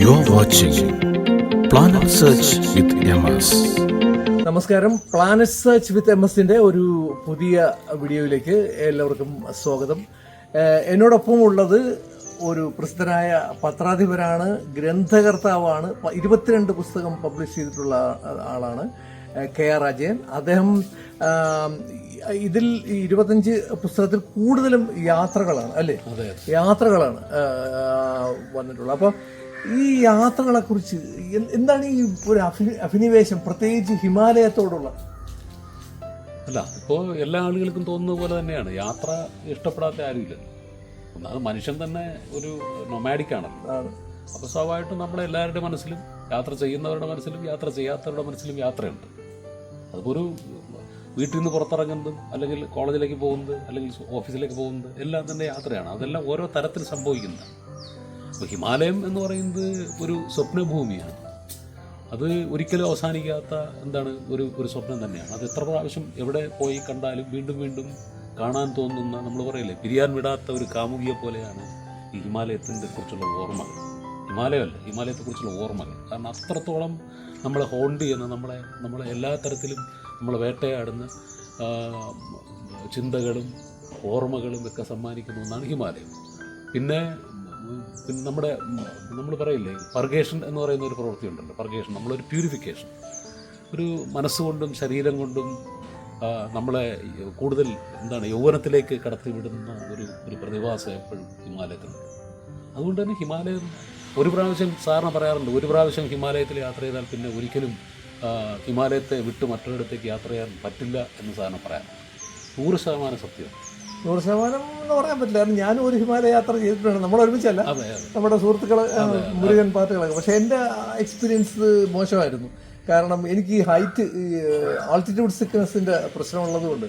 You're watching Planet Search with MS. നമസ്കാരം. Planet search വിത്ത് MS-ന്റെ ഒരു പുതിയ വീഡിയോയിലേക്ക് എല്ലാവർക്കും സ്വാഗതം. എന്നോടൊപ്പം ഉള്ളത് ഒരു പ്രസിദ്ധനായ പത്രാധിപരാണ്, ഗ്രന്ഥകർത്താവാണ്, 22 പുസ്തകം പബ്ലിഷ് ചെയ്തിട്ടുള്ള ആളാണ് KR അജയൻ. അദ്ദേഹം ഇതിൽ 25 പുസ്തകത്തിൽ കൂടുതലും യാത്രകളാണ് അല്ലേ, യാത്രകളാണ് വന്നിട്ടുള്ളത്. അപ്പോൾ ഈ യാത്രകളെ കുറിച്ച് എന്താണ് ഈ ഒരു അഭിനിവേശം, പ്രത്യേകിച്ച് ഹിമാലയത്തോടുള്ള? അല്ല, ഇപ്പോൾ എല്ലാ ആളുകൾക്കും തോന്നുന്ന പോലെ തന്നെയാണ്, യാത്ര ഇഷ്ടപ്പെടാത്ത ആരുമില്ല. അത് മനുഷ്യൻ തന്നെ ഒരു നൊമാഡിക് ആണല്ലോ. അപ്പോൾ സ്വാഭാവികമായിട്ടും നമ്മളെല്ലാവരുടെ മനസ്സിലും, യാത്ര ചെയ്യുന്നവരുടെ മനസ്സിലും യാത്ര ചെയ്യാത്തവരുടെ മനസ്സിലും യാത്രയുണ്ട്. അതിപ്പോൾ ഒരു വീട്ടിൽ നിന്ന് പുറത്തിറങ്ങുന്നതും അല്ലെങ്കിൽ കോളേജിലേക്ക് പോകുന്നത് അല്ലെങ്കിൽ ഓഫീസിലേക്ക് പോകുന്നത് എല്ലാം തന്നെ യാത്രയാണ്. അതെല്ലാം ഓരോ തരത്തിൽ സംഭവിക്കുന്നതാണ്. അപ്പോൾ ഹിമാലയം എന്ന് പറയുന്നത് ഒരു സ്വപ്നഭൂമിയാണ്. അത് ഒരിക്കലും അവസാനിക്കാത്ത ഒരു സ്വപ്നം തന്നെയാണ്. അത് എത്ര പ്രാവശ്യം എവിടെ പോയി കണ്ടാലും വീണ്ടും വീണ്ടും കാണാൻ തോന്നുന്ന, നമ്മൾ പറയില്ലേ, പിരിയാൻ വിടാത്ത ഒരു കാമുകിയെ പോലെയാണ് ഈ ഹിമാലയത്തിൻ്റെ കുറിച്ചുള്ള ഓർമ്മകൾ. ഹിമാലയത്തെക്കുറിച്ചുള്ള ഓർമ്മകൾ. കാരണം അത്രത്തോളം നമ്മളെ ഹോണ്ട് ചെയ്യുന്ന, നമ്മളെ എല്ലാ തരത്തിലും നമ്മളെ വേട്ടയാടുന്ന ചിന്തകളും ഓർമ്മകളും ഒക്കെ സമ്മാനിക്കുന്ന ഒന്നാണ് ഹിമാലയം. പിന്നെ നമ്മൾ പറയില്ലേ, പർഗേഷൻ എന്ന് പറയുന്ന ഒരു പ്രവൃത്തി ഉണ്ടല്ലോ. പർഗേഷൻ, നമ്മളൊരു പ്യൂരിഫിക്കേഷൻ, ഒരു മനസ്സുകൊണ്ടും ശരീരം കൊണ്ടും നമ്മളെ കൂടുതൽ യൗവനത്തിലേക്ക് കടത്തിവിടുന്ന ഒരു പ്രതിഭാസം എപ്പോഴും ഹിമാലയത്തിലുണ്ട്. അതുകൊണ്ട് തന്നെ ഹിമാലയം ഒരു പ്രാവശ്യം, സാറിന് പറയാറുണ്ട്, ഒരു പ്രാവശ്യം ഹിമാലയത്തിൽ യാത്ര ചെയ്താൽ പിന്നെ ഒരിക്കലും ഹിമാലയത്തെ വിട്ട് മറ്റൊരിടത്തേക്ക് യാത്ര ചെയ്യാൻ പറ്റില്ല എന്ന് സാറിന് പറയാം. 100% സത്യം. 100% എന്ന് പറയാൻ പറ്റില്ല. കാരണം ഞാനും ഒരു ഹിമാലയ യാത്ര ചെയ്തിട്ടുണ്ട്. നമ്മൾ ഒരുമിച്ചല്ല, നമ്മുടെ സുഹൃത്തുക്കൾ മുരുകൻ പാർട്ടികളൊക്കെ. പക്ഷെ എൻ്റെ എക്സ്പീരിയൻസ് മോശമായിരുന്നു. കാരണം എനിക്ക് ഹൈറ്റ്, ആൾട്ടിറ്റ്യൂഡ് സിക്നസിൻ്റെ പ്രശ്നമുള്ളത് കൊണ്ട്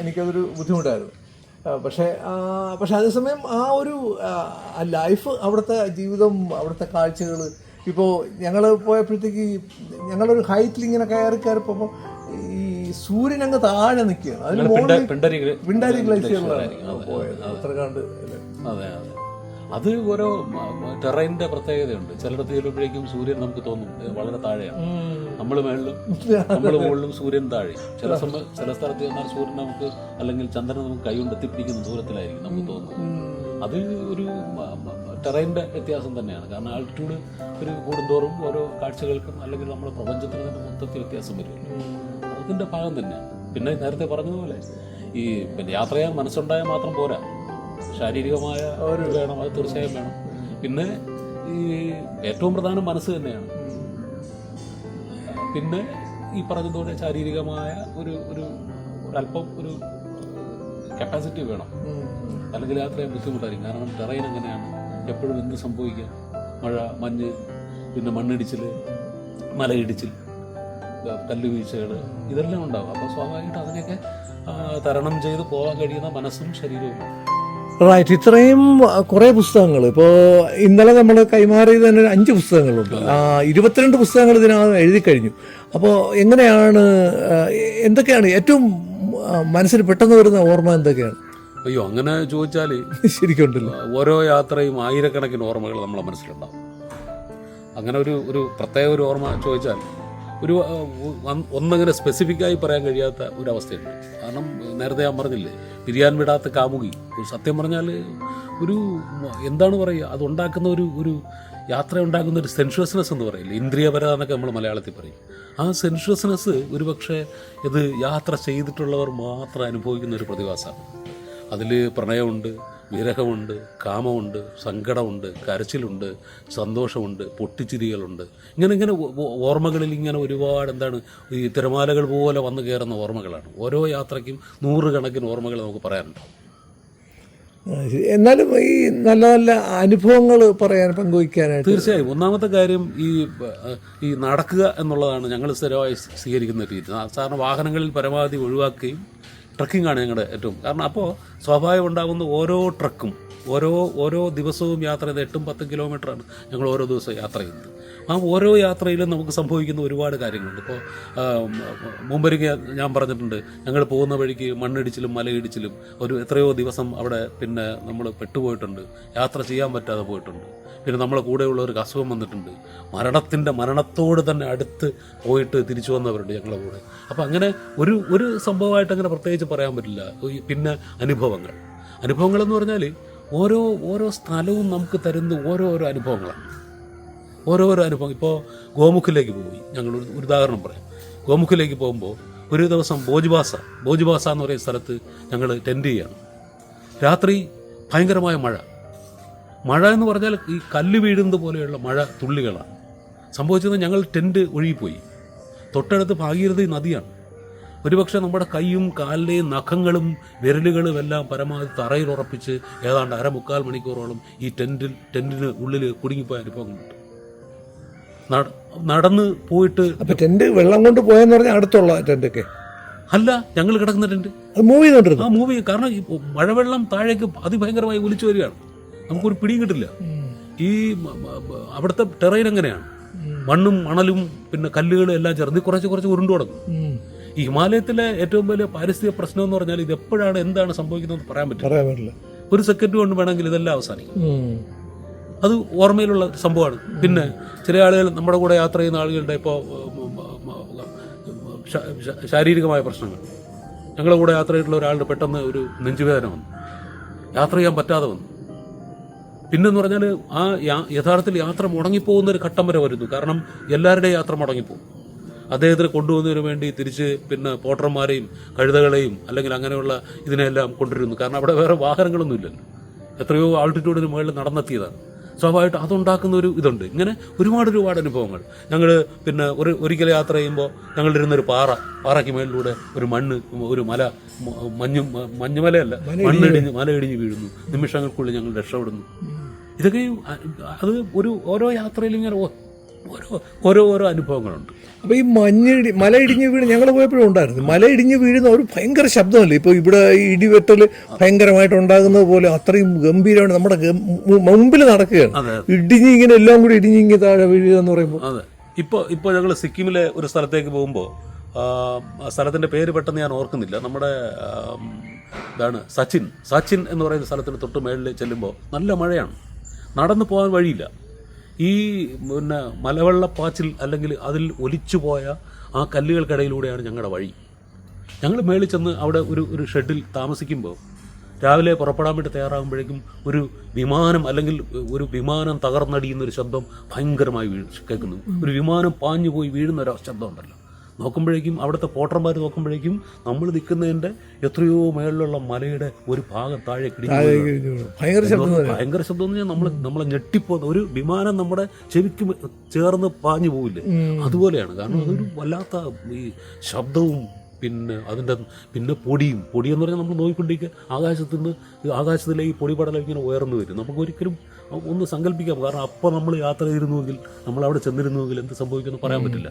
എനിക്കതൊരു ബുദ്ധിമുട്ടായിരുന്നു. പക്ഷേ അതേസമയം ആ ഒരു ലൈഫ്, അവിടുത്തെ ജീവിതം, അവിടുത്തെ കാഴ്ചകൾ. ഇപ്പോൾ ഞങ്ങൾ പോയപ്പോഴത്തേക്ക് ഞങ്ങളൊരു ഹൈറ്റിൽ ഇങ്ങനെ കയറി പോകുമ്പോൾ ഈ സൂര്യൻ അങ്ങ് താഴെ നിൽക്കുകയാണ്. അതിന് മുകളിൽ പിണ്ടരി ഗ്ലേഷ്യറിലാണ് പോയത്, ഉത്തരാഖണ്ഡ്. അതെ, അത് ഓരോ ടെറൈൻ്റെ പ്രത്യേകതയുണ്ട്. ചിലയിടത്ത് ചെല്ലുമ്പോഴേക്കും സൂര്യൻ നമുക്ക് തോന്നും വളരെ താഴെയാണ്, നമ്മൾ മുകളിലും സൂര്യൻ താഴെ. ചില സ്ഥലത്ത് ചെന്നാൽ സൂര്യൻ നമുക്ക്, അല്ലെങ്കിൽ ചന്ദ്രൻ നമുക്ക് കൈകൊണ്ട് എത്തിപ്പിടിക്കുന്ന ദൂരത്തിലായിരിക്കും നമുക്ക് തോന്നുന്നത്. അത് ഒരു ടെറൈൻ്റെ വ്യത്യാസം തന്നെയാണ്. കാരണം ആൾട്ടിറ്റ്യൂഡ് ഒരു കൂടുന്തോറും ഓരോ കാഴ്ചകൾക്കും അല്ലെങ്കിൽ നമ്മുടെ പ്രപഞ്ചത്തിന് തന്നെ മൊത്തത്തിൽ വ്യത്യാസം വരുമല്ലോ. അതിൻ്റെ ഭാഗം തന്നെയാണ്. പിന്നെ നേരത്തെ പറഞ്ഞതുപോലെ ഈ യാത്ര ചെയ്യാൻ മനസ്സുണ്ടായാൽ മാത്രം പോരാ, ശാരീരികമായ ഒരു വേണം, അത് തീർച്ചയായും വേണം. പിന്നെ ഈ ഏറ്റവും പ്രധാനം മനസ്സ് തന്നെയാണ്. പിന്നെ ഈ പറഞ്ഞതുപോലെ ശാരീരികമായ ഒരു അല്പം ഒരു കപ്പാസിറ്റി വേണം, അല്ലെങ്കിൽ യാത്ര ചെയ്യാൻ ബുദ്ധിമുട്ടായിരിക്കും. കാരണം ടെറൈൻ അങ്ങനെയാണ്, എപ്പോഴും എന്ത് സംഭവിക്കാം. മഴ, മഞ്ഞ്, പിന്നെ മണ്ണിടിച്ചിൽ, മലയിടിച്ചിൽ, കല്ലുവീഴ്ചകൾ, ഇതെല്ലാം ഉണ്ടാവും. അപ്പോൾ സ്വാഭാവികമായിട്ട് അതിനെയൊക്കെ തരണം ചെയ്ത് പോകാൻ കഴിയുന്ന മനസ്സും ശരീരവും. റൈറ്റ്. ഇത്രയും കുറേ പുസ്തകങ്ങൾ ഇപ്പോൾ ഇന്നലെ നമ്മൾ കൈമാറിയത് തന്നെ 5 പുസ്തകങ്ങളുണ്ട്. 22 പുസ്തകങ്ങൾ ഇതിനകം എഴുതി കഴിഞ്ഞു. അപ്പോൾ എങ്ങനെയാണ്, എന്തൊക്കെയാണ് ഏറ്റവും മനസ്സിൽ പെട്ടെന്ന് വരുന്ന ഓർമ്മ എന്തൊക്കെയാണ്? അയ്യോ, അങ്ങനെ ചോദിച്ചാൽ ശരിക്കുണ്ടല്ലോ, ഓരോ യാത്രയും ആയിരക്കണക്കിന് ഓർമ്മകൾ നമ്മളെ മനസ്സിലുണ്ടാവും. അങ്ങനെ ഒരു പ്രത്യേക ഒരു ഓർമ്മ ചോദിച്ചാൽ ഒന്നങ്ങനെ സ്പെസിഫിക്കായി പറയാൻ കഴിയാത്ത ഒരവസ്ഥയുണ്ട്. കാരണം നേരത്തെ ഞാൻ പറഞ്ഞില്ലേ, പിരിയാൻ വിടാത്ത കാമുകി. സത്യം പറഞ്ഞാൽ എന്താണ് പറയുക, അതുണ്ടാക്കുന്ന ഒരു യാത്ര ഉണ്ടാക്കുന്ന ഒരു സെൻഷ്വസ്നെസ് എന്ന് പറയില്ലേ, ഇന്ദ്രിയപരത എന്നൊക്കെ നമ്മൾ മലയാളത്തിൽ പറയും. ആ സെൻഷ്വസ്നെസ് ഒരുപക്ഷെ ഇത് യാത്ര ചെയ്തിട്ടുള്ളവർ മാത്രം അനുഭവിക്കുന്ന ഒരു പ്രതിഭാസമാണ്. അതിൽ പ്രണയമുണ്ട്, വിരഹമുണ്ട്, കാമമുണ്ട്, സങ്കടമുണ്ട്, കരച്ചിലുണ്ട്, സന്തോഷമുണ്ട്, പൊട്ടിച്ചിരികളുണ്ട്. ഇങ്ങനെ ഓർമ്മകളിൽ ഇങ്ങനെ ഒരുപാട് ഈ തിരമാലകൾ പോലെ വന്നു കയറുന്ന ഓർമ്മകളാണ്. ഓരോ യാത്രയ്ക്കും 100 കണക്കിന് ഓർമ്മകൾ നമുക്ക് പറയാനുണ്ട്. എന്നാലും ഈ നല്ല നല്ല അനുഭവങ്ങൾ പറയാൻ, പങ്കുവയ്ക്കാനായിട്ട് തീർച്ചയായും. ഒന്നാമത്തെ കാര്യം ഈ നടക്കുക എന്നുള്ളതാണ് ഞങ്ങൾ സ്ഥിരമായി സ്വീകരിക്കുന്ന രീതി. സാധാരണ വാഹനങ്ങളിൽ പരമാവധി ഒഴിവാക്കുകയും ട്രക്കിംഗ് ആണ് ഞങ്ങളുടെ ഏറ്റവും. കാരണം അപ്പോൾ സ്വാഭാവികം ഉണ്ടാകുന്ന ഓരോ ട്രക്കും, ഓരോ ദിവസവും യാത്ര ചെയ്ത് 8-10 കിലോമീറ്ററാണ് ഞങ്ങൾ ഓരോ ദിവസവും യാത്ര ചെയ്യുന്നത്. ആ ഓരോ യാത്രയിലും നമുക്ക് സംഭവിക്കുന്ന ഒരുപാട് കാര്യങ്ങളുണ്ട്. ഇപ്പോൾ മുമ്പൊരിക്കൽ ഞാൻ പറഞ്ഞിട്ടുണ്ട്, ഞങ്ങൾ പോകുന്ന വഴിക്ക് മണ്ണിടിച്ചിലും മലയിടിച്ചിലും എത്രയോ ദിവസം അവിടെ പിന്നെ നമ്മൾ പെട്ടുപോയിട്ടുണ്ട്, യാത്ര ചെയ്യാൻ പറ്റാതെ പോയിട്ടുണ്ട്. പിന്നെ നമ്മളെ കൂടെയുള്ളവർക്ക് അസുഖം വന്നിട്ടുണ്ട്, മരണത്തോട് തന്നെ അടുത്ത് പോയിട്ട് തിരിച്ചു വന്നവരുണ്ട് ഞങ്ങളുടെ കൂടെ. അപ്പോൾ അങ്ങനെ ഒരു സംഭവമായിട്ട് അങ്ങനെ പ്രത്യേകിച്ച് പറയാൻ പറ്റില്ല. പിന്നെ അനുഭവങ്ങളെന്ന് പറഞ്ഞാൽ ഓരോ സ്ഥലവും നമുക്ക് തരുന്ന ഓരോരോ അനുഭവങ്ങളാണ്. ഓരോരോ അനുഭവം. ഇപ്പോൾ ഗോമുഖിലേക്ക് പോയി, ഞങ്ങൾ ഒരു ഉദാഹരണം പറയാം. ഗോമുഖിലേക്ക് പോകുമ്പോൾ ഒരു ദിവസം ഭോജ്ബാസ എന്ന് പറയുന്ന സ്ഥലത്ത് ഞങ്ങൾ ടെൻറ്റ് ചെയ്യാണ്. രാത്രി ഭയങ്കരമായ മഴ എന്ന് പറഞ്ഞാൽ ഈ കല്ല് വീഴുന്നത് പോലെയുള്ള മഴ തുള്ളികളാണ്. സംഭവിച്ചത് ഞങ്ങൾ ടെൻറ്റ് ഒഴുകിപ്പോയി. തൊട്ടടുത്ത് ഭാഗീരഥി നദിയാണ്. ഒരുപക്ഷെ നമ്മുടെ കൈയും കാലിലെയും നഖങ്ങളും വിരലുകളും എല്ലാം പരമാവധി തറയിൽ ഉറപ്പിച്ച് ഏതാണ്ട് 3/4 മണിക്കൂറോളം ഈ ടെൻറ്റിന് ഉള്ളിൽ കുടുങ്ങിപ്പോയ അനുഭവങ്ങളുണ്ട്. നടന്ന് പോയിട്ട് ടെന്റ് വെള്ളം കൊണ്ട് പോയെന്ന് പറഞ്ഞാൽ അടുത്തുള്ള ടെന്റൊക്കെ അല്ല, ഞങ്ങൾ കിടക്കുന്ന ടെന്റ് മൂവ് ചെയ്തോണ്ടിരുന്നു. ആ മൂവ് ചെയ്യും. കാരണം ഈ മഴവെള്ളം താഴേക്ക് അതിഭയങ്കരമായി ഒലിച്ചു വരികയാണ്. നമുക്കൊരു പിടിയും കിട്ടില്ല. ഈ അവിടുത്തെ ടെറൈൻ എങ്ങനെയാണ്, മണ്ണും മണലും പിന്നെ കല്ലുകളും എല്ലാം ചേർന്ന് കുറച്ച് ഉരുണ്ടു തുടങ്ങും. ഈ ഹിമാലയത്തിലെ ഏറ്റവും വലിയ പാരിസ്ഥിതിക പ്രശ്നം എന്ന് പറഞ്ഞാൽ ഇത് എപ്പോഴാണ് എന്താണ് സംഭവിക്കുന്നത് പറയാൻ പറ്റില്ല. ഒരു സെക്കൻഡ് കൊണ്ട് വേണമെങ്കിൽ ഇതെല്ലാം അവസാനിക്കും. അത് ഓർമ്മയിലുള്ള സംഭവമാണ്. പിന്നെ ചില ആളുകൾ നമ്മുടെ കൂടെ യാത്ര ചെയ്യുന്ന ആളുകളുടെ ഇപ്പോൾ ശാരീരികമായ പ്രശ്നങ്ങൾ, ഞങ്ങളുടെ കൂടെ യാത്ര ചെയ്തിട്ടുള്ള ഒരാളുടെ പെട്ടെന്ന് ഒരു നെഞ്ചുവേദന വന്നു, യാത്ര ചെയ്യാൻ പറ്റാതെ വന്നു. പിന്നെന്ന് പറഞ്ഞാൽ ആ യഥാർത്ഥത്തിൽ യാത്ര മുടങ്ങിപ്പോകുന്നൊരു ഘട്ടം വരെ വരുന്നു. കാരണം എല്ലാവരുടെയും യാത്ര മുടങ്ങിപ്പോകും. അദ്ദേഹത്തിന് കൊണ്ടുപോകുന്നതിന് വേണ്ടി തിരിച്ച് പിന്നെ പോട്ടർമാരെയും കഴുതകളെയും അല്ലെങ്കിൽ അങ്ങനെയുള്ള ഇതിനെല്ലാം കൊണ്ടുവരുന്നു. കാരണം അവിടെ വേറെ വാഹനങ്ങളൊന്നും ഇല്ലല്ലോ, എത്രയോ ആൾട്ടിറ്റ്യൂഡിന് മുകളിൽ നടന്നെത്തിയതാണ്. സ്വാഭാവികമായിട്ട് അതുണ്ടാക്കുന്ന ഒരു ഇതുണ്ട്. ഇങ്ങനെ ഒരുപാട് അനുഭവങ്ങൾ. ഞങ്ങൾ പിന്നെ ഒരിക്കൽ യാത്ര ചെയ്യുമ്പോൾ ഞങ്ങളിരുന്നൊരു പാറയ്ക്ക് മേളിലൂടെ ഒരു മഞ്ഞുമലയല്ല, മല ഇടിഞ്ഞ് വീഴുന്നു. നിമിഷങ്ങൾക്കുള്ളിൽ ഞങ്ങൾ രക്ഷപ്പെടുന്നു. ഇതൊക്കെ അത് ഓരോ യാത്രയിലും ഇങ്ങനെ ഓരോ അനുഭവങ്ങളുണ്ട്. അപ്പോൾ ഈ മല ഇടിഞ്ഞ് വീണ് ഞങ്ങൾ പോയപ്പോഴും ഉണ്ടായിരുന്നു. മല ഇടിഞ്ഞ് വീഴുന്ന ഒരു ഭയങ്കര ശബ്ദമല്ലേ. ഇപ്പോൾ ഇവിടെ ഈ ഇടിവെട്ടൽ ഭയങ്കരമായിട്ട് ഉണ്ടാകുന്നത് പോലെ അത്രയും ഗംഭീരമാണ്. നമ്മുടെ മുമ്പിൽ നടക്കുകയാണ്, ഇങ്ങനെ എല്ലാം കൂടി ഇടിഞ്ഞിങ്ങി താഴെ വീഴുക എന്ന് പറയുമ്പോൾ. അതെ. ഇപ്പോൾ ഞങ്ങൾ സിക്കിമിലെ ഒരു സ്ഥലത്തേക്ക് പോകുമ്പോൾ സ്ഥലത്തിൻ്റെ പേര് പെട്ടെന്ന് ഞാൻ ഓർക്കുന്നില്ല. നമ്മുടെ ഇതാണ് സച്ചിൻ എന്ന് പറയുന്ന സ്ഥലത്തിന് തൊട്ട് മേളിൽ ചെല്ലുമ്പോൾ നല്ല മഴയാണ്, നടന്നു പോകാൻ വഴിയില്ല. ഈ പിന്നെ മലവെള്ളപ്പാച്ചിൽ അല്ലെങ്കിൽ അതിൽ ഒലിച്ചുപോയ ആ കല്ലുകൾക്കിടയിലൂടെയാണ് ഞങ്ങളുടെ വഴി. ഞങ്ങൾ മേളിൽ ചെന്ന് അവിടെ ഒരു ഷെഡിൽ താമസിക്കുമ്പോൾ രാവിലെ പുറപ്പെടാൻ വേണ്ടി തയ്യാറാകുമ്പോഴേക്കും ഒരു വിമാനം അല്ലെങ്കിൽ ഒരു വിമാനം തകർന്നടിയുന്നൊരു ശബ്ദം ഭയങ്കരമായി കേൾക്കുന്നു. ഒരു വിമാനം പാഞ്ഞു പോയി വീഴുന്ന ഒരു ശബ്ദം ഉണ്ടല്ലോ. നോക്കുമ്പോഴേക്കും അവിടുത്തെ പോട്ടർമാർ നോക്കുമ്പോഴേക്കും നമ്മൾ നിൽക്കുന്നതിൻ്റെ എത്രയോ മേളിലുള്ള മലയുടെ ഒരു ഭാഗം താഴെ ഭയങ്കര ശബ്ദം എന്ന് പറഞ്ഞാൽ നമ്മളെ ഞെട്ടിപ്പോകുന്ന ഒരു വിമാനം നമ്മുടെ ചെവിക്ക് ചേർന്ന് പാഞ്ഞു പോവില്ലേ, അതുപോലെയാണ്. കാരണം അതൊരു വല്ലാത്ത ഈ ശബ്ദവും പിന്നെ പൊടിയെന്ന് പറഞ്ഞാൽ നമ്മൾ നോക്കിക്കൊണ്ടിരിക്കുക ആകാശത്തിലെ ഈ പൊടിപടലം ഇങ്ങനെ ഉയർന്നു വരും. നമുക്കൊരിക്കലും ഒന്ന് സങ്കല്പിക്കാം. കാരണം അപ്പം നമ്മൾ യാത്ര ചെയ്തിരുന്നുവെങ്കിൽ, നമ്മൾ അവിടെ ചെന്നിരുന്നുവെങ്കിൽ എന്ത് സംഭവിക്കുമെന്ന് പറയാൻ പറ്റില്ല.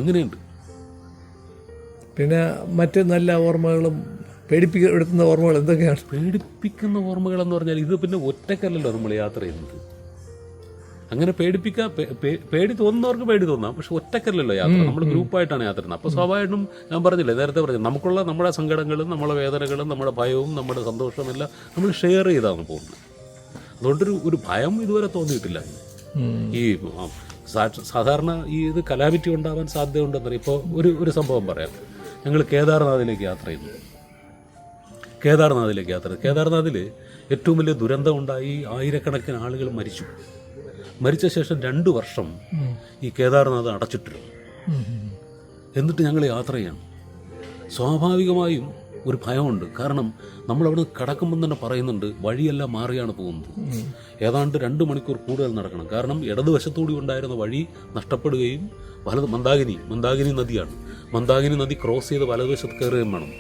അങ്ങനെയുണ്ട്. പിന്നെ മറ്റ് നല്ല ഓർമ്മകളും പേടിപ്പെടുത്തുന്ന ഓർമ്മകൾ എന്തൊക്കെയാണ്? പേടിപ്പിക്കുന്ന ഓർമ്മകളെന്ന് പറഞ്ഞാൽ ഇത് പിന്നെ ഒറ്റക്കല്ലല്ലോ നമ്മൾ യാത്ര ചെയ്യുന്നത്. അങ്ങനെ പേടി തോന്നുന്നവർക്ക് പേടി തോന്നാം, പക്ഷെ ഒറ്റക്കല്ലല്ലോ യാത്ര, നമ്മൾ ഗ്രൂപ്പായിട്ടാണ് യാത്ര ചെയ്യുന്നത്. അപ്പോൾ സ്വാഭാവികമായിട്ടും ഞാൻ നേരത്തെ പറഞ്ഞു, നമ്മുടെ സങ്കടങ്ങളും നമ്മുടെ വേദനകളും നമ്മുടെ ഭയവും നമ്മുടെ സന്തോഷവും എല്ലാം നമ്മൾ ഷെയർ ചെയ്താണ് പോകുന്നത്. അതുകൊണ്ടൊരു ഭയം ഇതുവരെ തോന്നിയിട്ടില്ല. ഈ സാധാരണ ഇത് കലാമിറ്റി ഉണ്ടാവാൻ സാധ്യതയുണ്ടെന്നറിയാം. ഇപ്പോൾ ഒരു സംഭവം പറയാം. ഞങ്ങൾ കേദാർനാഥിലേക്ക് യാത്ര ചെയ്തു. കേദാർനാഥിൽ ഏറ്റവും വലിയ ദുരന്തമുണ്ടായി. ആയിരക്കണക്കിന് ആളുകൾ മരിച്ച ശേഷം 2 വർഷം ഈ കേദാർനാഥ് അടച്ചിട്ടിരുന്നു. എന്നിട്ട് ഞങ്ങൾ യാത്ര ചെയ്യണം. സ്വാഭാവികമായും ഒരു ഭയമുണ്ട്. കാരണം നമ്മളവിടെ കടക്കുമ്പം തന്നെ പറയുന്നുണ്ട് വഴിയെല്ലാം മാറിയാണ് പോകുന്നത്. ഏതാണ്ട് 2 മണിക്കൂർ കൂടുതൽ നടക്കണം. കാരണം ഇടതുവശത്തുകൂടി ഉണ്ടായിരുന്ന വഴി നഷ്ടപ്പെടുകയും മന്ദാകിനി നദിയാണ്. മന്ദാകിനി നദി ക്രോസ് ചെയ്ത് വലതുവശത്ത് കയറുകയും വേണം.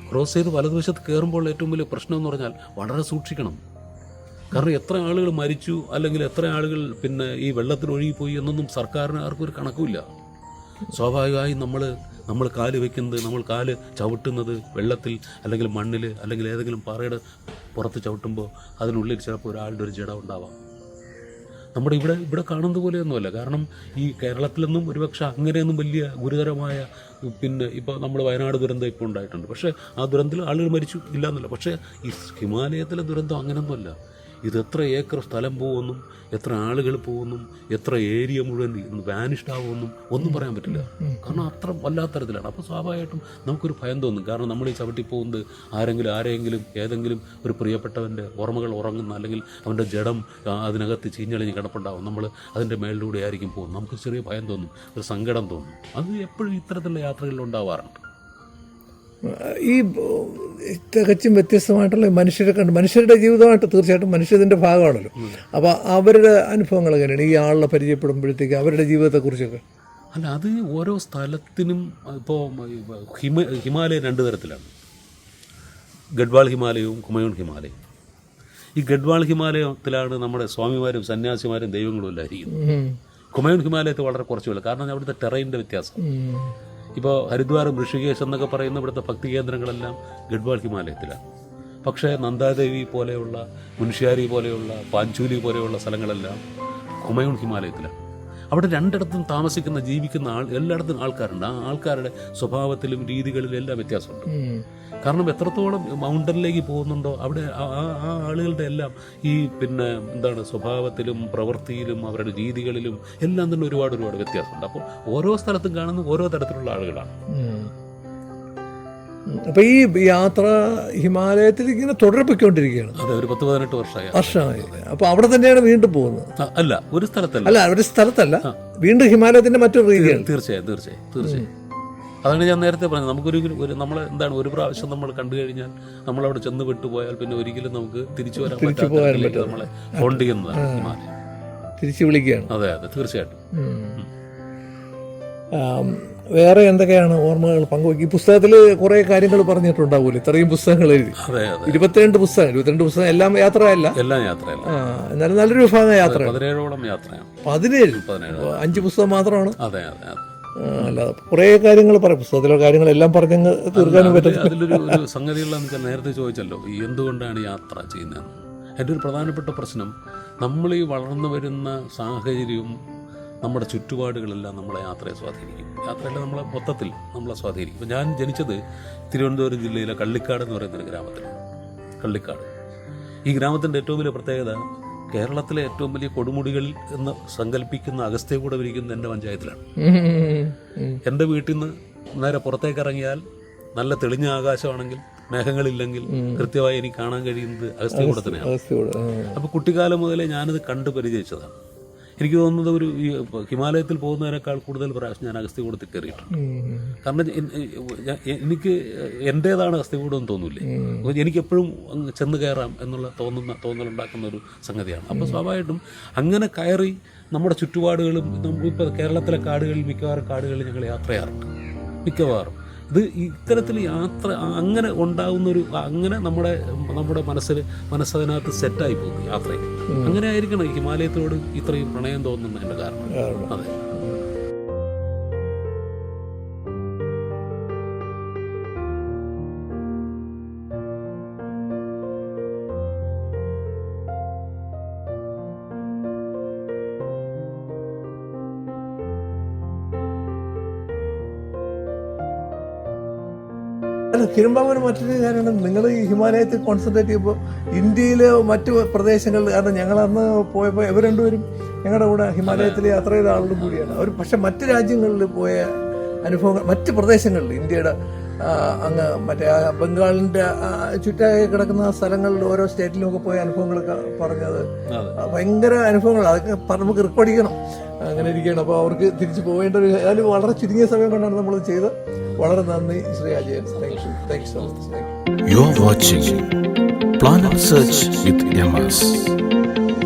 ക്രോസ് ചെയ്ത് വലതുവശത്ത് കയറുമ്പോൾ ഏറ്റവും വലിയ പ്രശ്നം എന്ന് പറഞ്ഞാൽ വളരെ സൂക്ഷിക്കണം. കാരണം എത്ര ആളുകൾ മരിച്ചു അല്ലെങ്കിൽ എത്ര ആളുകൾ പിന്നെ ഈ വെള്ളത്തിൽ ഒഴുകിപ്പോയി എന്നൊന്നും സർക്കാരിന് ആർക്കും ഒരു കണക്കുമില്ല. സ്വാഭാവികമായും നമ്മൾ കാല് വയ്ക്കുന്നത്, നമ്മൾ കാല് ചവിട്ടുന്നത് വെള്ളത്തിൽ അല്ലെങ്കിൽ മണ്ണിൽ അല്ലെങ്കിൽ ഏതെങ്കിലും പാറയുടെ പുറത്ത് ചവിട്ടുമ്പോൾ അതിനുള്ളിൽ ചിലപ്പോൾ ഒരാളുടെ ഒരു ജഡം ഉണ്ടാവാം. നമ്മുടെ ഇവിടെ കാണുന്നത് പോലെയൊന്നുമല്ല. കാരണം ഈ കേരളത്തിലൊന്നും ഒരുപക്ഷെ അങ്ങനെയൊന്നും വലിയ ഗുരുതരമായ പിന്നെ ഇപ്പോൾ നമ്മൾ വയനാട് ദുരന്തം ഇപ്പോൾ ഉണ്ടായിട്ടുണ്ട്. പക്ഷേ ആ ദുരന്തത്തിൽ ആളുകൾ മരിച്ചു ഇല്ല എന്നല്ല. പക്ഷേ ഈ ഹിമാലയത്തിലെ ദുരന്തം അങ്ങനെയൊന്നുമല്ല. ഇത് എത്ര ഏക്കർ സ്ഥലം പോകുമെന്നും എത്ര ആളുകൾ പോകുമെന്നും എത്ര ഏരിയ മുഴുവൻ വാനിഷ്ഡ് ആവുമെന്നും ഒന്നും പറയാൻ പറ്റില്ല. കാരണം അത്ര വല്ലാത്ത തരത്തിലാണ്. അപ്പോൾ സ്വാഭാവികമായിട്ടും നമുക്കൊരു ഭയം തോന്നും. കാരണം നമ്മൾ ഈ ചവിട്ടി പോകുന്നത് ആരെങ്കിലും ഏതെങ്കിലും ഒരു പ്രിയപ്പെട്ടവൻ്റെ ഓർമ്മകൾ ഉറങ്ങുന്ന അല്ലെങ്കിൽ അവൻ്റെ ജഡം അതിനകത്ത് ചീഞ്ഞളിഞ്ഞ് കിടപ്പുണ്ടാവും. നമ്മൾ അതിൻ്റെ മേളിലൂടെ ആയിരിക്കും പോകുന്നത്. നമുക്ക് ചെറിയ ഭയം തോന്നും, ഒരു സങ്കടം തോന്നും. അത് എപ്പോഴും ഇത്തരത്തിലുള്ള യാത്രകളിൽ ഉണ്ടാവാറുണ്ട്. ഈ തികച്ചും വ്യത്യസ്തമായിട്ടുള്ള മനുഷ്യരുടെ ജീവിതമായിട്ട് തീർച്ചയായിട്ടും മനുഷ്യതിൻ്റെ ഭാഗമാണല്ലോ. അപ്പോൾ അവരുടെ അനുഭവങ്ങൾ എങ്ങനെയാണ് ഈ ആളെ പരിചയപ്പെടുമ്പോഴത്തേക്ക് അവരുടെ ജീവിതത്തെക്കുറിച്ചൊക്കെ? അല്ല, അത് ഓരോ സ്ഥലത്തിനും ഇപ്പോൾ ഹിമാലയം രണ്ട് തരത്തിലാണ്. ഗഡ്വാൾ ഹിമാലയവും കുമയൂൺ ഹിമാലയവും. ഈ ഗഡ്വാൾ ഹിമാലയത്തിലാണ് നമ്മുടെ സ്വാമിമാരും സന്യാസിമാരും ദൈവങ്ങളും എല്ലാം ഇരിക്കുന്നത്. കുമയൂൺ ഹിമാലയത്തിൽ വളരെ കുറച്ചുള്ളൂ. കാരണം അവിടുത്തെ ടെറൈൻ്റെ വ്യത്യാസം. ഇപ്പോൾ ഹരിദ്വാരം, ഋഷികേശ് എന്നൊക്കെ പറയുന്ന ഇവിടുത്തെ ഭക്തി കേന്ദ്രങ്ങളെല്ലാം ഗഡ്വാൾ ഹിമാലയത്തിലാണ്. പക്ഷേ നന്ദാദേവി പോലെയുള്ള, മുൻഷ്യാരി പോലെയുള്ള, പാഞ്ചൂലി പോലെയുള്ള സ്ഥലങ്ങളെല്ലാം കുമയൂൺ ഹിമാലയത്തിലാണ്. അവിടെ രണ്ടിടത്തും താമസിക്കുന്ന ജീവിക്കുന്ന എല്ലായിടത്തും ആൾക്കാരുണ്ട്. ആ ആൾക്കാരുടെ സ്വഭാവത്തിലും രീതികളിലും എല്ലാം വ്യത്യാസമുണ്ട്. കാരണം എത്രത്തോളം മൗണ്ടനിലേക്ക് പോകുന്നുണ്ടോ അവിടെ ആ ആളുകളുടെ എല്ലാം ഈ പിന്നെ എന്താണ് സ്വഭാവത്തിലും പ്രവൃത്തിയിലും അവരുടെ രീതികളിലും എല്ലാം തന്നെ ഒരുപാട് വ്യത്യാസമുണ്ട്. അപ്പോൾ ഓരോ സ്ഥലത്തും കാണുന്ന ഓരോ തരത്തിലുള്ള ആളുകളാണ്. അപ്പോൾ ഈ യാത്ര ഹിമാലയത്തിൽ ഇങ്ങനെ തുടർപ്പിക്കൊണ്ടിരിക്കുകയാണ്. അതെ, ഒരു 10-18 വർഷമായി. അപ്പോൾ അവിടെ തന്നെയാണ് വീണ്ടും പോകുന്നത്? അല്ല, ഒരു സ്ഥലത്തല്ല, വീണ്ടും ഹിമാലയത്തിന്റെ മറ്റൊരു രീതിയാണ്. തീർച്ചയായും. അതാണ് ഞാൻ നേരത്തെ പറഞ്ഞത്. നമുക്കൊരു നമ്മൾ എന്താണ് ഒരു പ്രാവശ്യം നമ്മൾ കണ്ടു കഴിഞ്ഞാൽ നമ്മളവിടെ ചെന്ന് വിട്ടുപോയാൽ പിന്നെ ഒരിക്കലും നമുക്ക് തിരിച്ചു വരാൻ പറ്റാത്ത നമ്മളെ ഹോണ്ട് ചെയ്യുന്നതാണ് ഹിമാലയം. തിരിച്ചു വിളിക്കുകയാണ്. അതെ, തീർച്ചയായിട്ടും. വേറെ എന്തൊക്കെയാണ് ഓർമ്മകൾ പങ്കുവയ്ക്കും? ഈ പുസ്തകത്തിൽ കുറെ കാര്യങ്ങൾ പറഞ്ഞിട്ടുണ്ടാവൂല്ലോ. ഇത്രയും പുസ്തകങ്ങൾ എഴുതി. 22 പുസ്തകം എല്ലാം യാത്രയല്ല. എന്നാലും നല്ലൊരു വിഭാഗം യാത്ര. 17ഓളം യാത്രയാണ്. 17 5 പുസ്തകം മാത്രമാണ്. അതെ. അല്ല, കുറേ കാര്യങ്ങൾ പറയാം. പുസ്തകത്തിലെ കാര്യങ്ങളെല്ലാം പറഞ്ഞങ്ങ് തീർക്കാനും പറ്റും. അതിലൊരു സംഗതികളെന്ന് വെച്ചാൽ നേരത്തെ ചോദിച്ചല്ലോ, ഈ എന്തുകൊണ്ടാണ് യാത്ര ചെയ്യുന്നതെന്ന്. എൻ്റെ ഒരു പ്രധാനപ്പെട്ട പ്രശ്നം, നമ്മൾ ഈ വളർന്നു വരുന്ന സാഹചര്യവും നമ്മുടെ ചുറ്റുപാടുകളെല്ലാം നമ്മളെ യാത്രയെ സ്വാധീനിക്കും. യാത്രയെല്ലാം നമ്മളെ മൊത്തത്തിൽ നമ്മളെ സ്വാധീനിക്കും. ഇപ്പോൾ ഞാൻ ജനിച്ചത് തിരുവനന്തപുരം ജില്ലയിലെ കള്ളിക്കാട് എന്ന് പറയുന്നൊരു ഗ്രാമത്തിലാണ്. കള്ളിക്കാട് ഈ ഗ്രാമത്തിൻ്റെ ഏറ്റവും വലിയ പ്രത്യേകത, കേരളത്തിലെ ഏറ്റവും വലിയ കൊടുമുടികൾ എന്ന് സങ്കല്പിക്കുന്ന അഗസ്ത്യകൂടം ഇരിക്കുന്ന എൻ്റെ പഞ്ചായത്തിലാണ്. എൻ്റെ വീട്ടിൽ നിന്ന് നേരെ പുറത്തേക്ക് ഇറങ്ങിയാൽ നല്ല തെളിഞ്ഞ ആകാശമാണെങ്കിൽ, മേഘങ്ങളില്ലെങ്കിൽ കൃത്യമായി എനിക്ക് കാണാൻ കഴിയുന്നത് അഗസ്ത്യകൂടത്തിനെയാണ്. അപ്പോൾ കുട്ടിക്കാലം മുതലേ ഞാനത് കണ്ടു പരിചയിച്ചതാണ്. എനിക്ക് തോന്നുന്നത് ഒരു ഈ ഹിമാലയത്തിൽ പോകുന്നതിനേക്കാൾ കൂടുതൽ പ്രാവശ്യം ഞാൻ അഗസ്ത്യകൂടത്തിൽ കയറിയിട്ടുണ്ട്. കാരണം എനിക്ക് എൻ്റേതാണ് അഗസ്ത്യകൂടം എന്ന് തോന്നില്ലേ. എനിക്കെപ്പോഴും ചെന്ന് കയറാം എന്നുള്ള തോന്നലുണ്ടാക്കുന്ന ഒരു സംഗതിയാണ്. അപ്പോൾ സ്വാഭാവികമായിട്ടും അങ്ങനെ കയറി നമ്മുടെ ചുറ്റുപാടുകളും, ഇപ്പോൾ കേരളത്തിലെ കാടുകളിൽ മിക്കവാറും കാടുകളിൽ ഞങ്ങൾ യാത്ര ചെയ്യാറുണ്ട്. മിക്കവാറും ഇത് ഇത്തരത്തിൽ യാത്ര അങ്ങനെ ഉണ്ടാകുന്നൊരു, അങ്ങനെ നമ്മുടെ മനസ്സതിനകത്ത് സെറ്റായി പോകുന്നു യാത്രയിൽ. അങ്ങനെ ആയിരിക്കണം ഈ ഹിമാലയത്തോട് ഇത്രയും പ്രണയം തോന്നുന്നതിൻ്റെ കാരണം. അതെ. കിരുമ്പാവൂര് മറ്റൊരു കാര്യമാണ്, നിങ്ങൾ ഈ ഹിമാലയത്തിൽ കോൺസെൻട്രേറ്റ് ചെയ്യുമ്പോൾ ഇന്ത്യയിലെ മറ്റു പ്രദേശങ്ങളിൽ, കാരണം ഞങ്ങളന്ന് പോയപ്പോൾ ഇവർ രണ്ടുപേരും ഞങ്ങളുടെ കൂടെ ഹിമാലയത്തിൽ യാത്ര ചെയ്ത ആളുകളും കൂടിയാണ് അവർ. പക്ഷെ മറ്റ് രാജ്യങ്ങളിൽ പോയ അനുഭവങ്ങൾ, മറ്റ് പ്രദേശങ്ങളിൽ ഇന്ത്യയുടെ അങ്ങ് മറ്റേ ബംഗാളിൻ്റെ ചുറ്റായി കിടക്കുന്ന സ്ഥലങ്ങളിൽ ഓരോ സ്റ്റേറ്റിലുമൊക്കെ പോയ അനുഭവങ്ങളൊക്കെ പറഞ്ഞത് ഭയങ്കര അനുഭവങ്ങൾ. അതൊക്കെ നമുക്ക് റെക്കോർഡ് ചെയ്യണം. അങ്ങനെ ഇരിക്കുകയാണ്. അപ്പോൾ അവർക്ക് തിരിച്ചു പോകേണ്ട ഒരു, അതിൽ വളരെ ചുരുങ്ങിയ സമയം കൊണ്ടാണ് നമ്മൾ ചെയ്ത്. വളരെ നന്ദി Shri Ajayan. Thank you so much. You are watching Planet Search with MS.